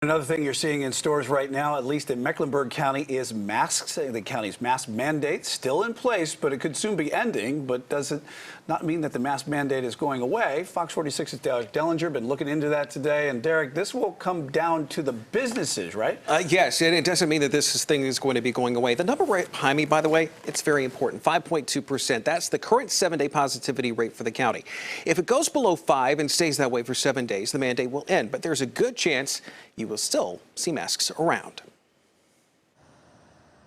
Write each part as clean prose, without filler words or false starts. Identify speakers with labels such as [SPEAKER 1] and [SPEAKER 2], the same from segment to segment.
[SPEAKER 1] Another thing you're seeing in stores right now, at least in Mecklenburg County, is masks. The county's mask mandate still in place, but it could soon be ending. But does it not mean that the mask mandate is going away? Fox 46's Derek Dellinger been looking into that today. And Derek, this will come down to the businesses, right?
[SPEAKER 2] Yes, and it doesn't mean that this thing is going to be going away. The number right behind me, by the way, it's very important, 5.2%. That's the current 7-day positivity rate for the county. If it goes below 5 and stays that way for 7 days, the mandate will end. But there's a good chance you will still see masks around.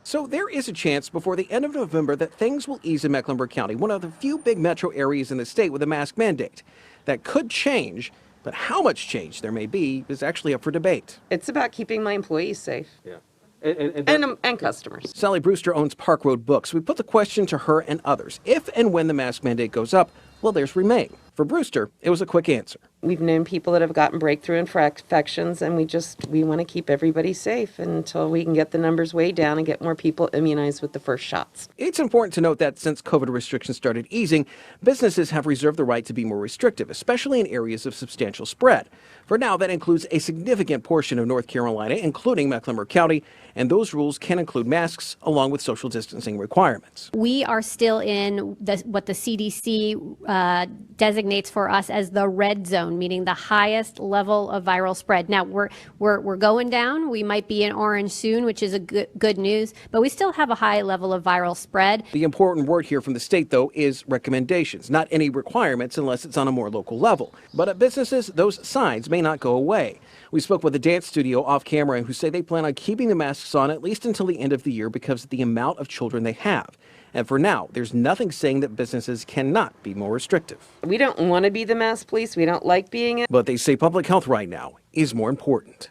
[SPEAKER 2] So there is a chance before the end of November that things will ease in Mecklenburg County, one of the few big metro areas in the state with a mask mandate. That could change, but how much change there may be is actually up for debate.
[SPEAKER 3] It's about keeping my employees safe.
[SPEAKER 2] Yeah.
[SPEAKER 3] And customers.
[SPEAKER 2] Sally Brewster owns Park Road Books. We put the question to her and others. If and when the mask mandate goes up, will theirs remain? For Brewster, it was a quick answer.
[SPEAKER 3] We've known people that have gotten breakthrough infections, and we want to keep everybody safe until we can get the numbers way down and get more people immunized with the first shots.
[SPEAKER 2] It's important to note that since COVID restrictions started easing, businesses have reserved the right to be more restrictive, especially in areas of substantial spread. For now, that includes a significant portion of North Carolina, including Mecklenburg County, and those rules can include masks along with social distancing requirements.
[SPEAKER 4] We are still in what the CDC designates for us as the red zone, meaning the highest level of viral spread. Now we're going down. We might be in orange soon, which is a good news, but we still have a high level of viral spread.
[SPEAKER 2] The important word here from the state, though, is recommendations, not any requirements unless it's on a more local level. But at businesses, those signs may not go away. We spoke with a dance studio off camera who say they plan on keeping the masks on at least until the end of the year because of the amount of children they have. And for now, there's nothing saying that businesses cannot be more restrictive.
[SPEAKER 3] We don't want to be the mask police. We don't like being it.
[SPEAKER 2] But they say public health right now is more important.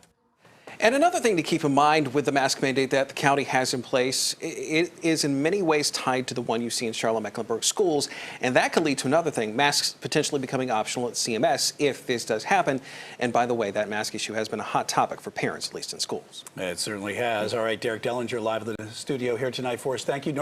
[SPEAKER 2] And another thing to keep in mind with the mask mandate that the county has in place, it is in many ways tied to the one you see in Charlotte-Mecklenburg schools. And that could lead to another thing, masks potentially becoming optional at CMS if this does happen. And by the way, that mask issue has been a hot topic for parents, at least in schools.
[SPEAKER 1] It certainly has. All right, Derek Dellinger live in the studio here tonight for us. Thank you.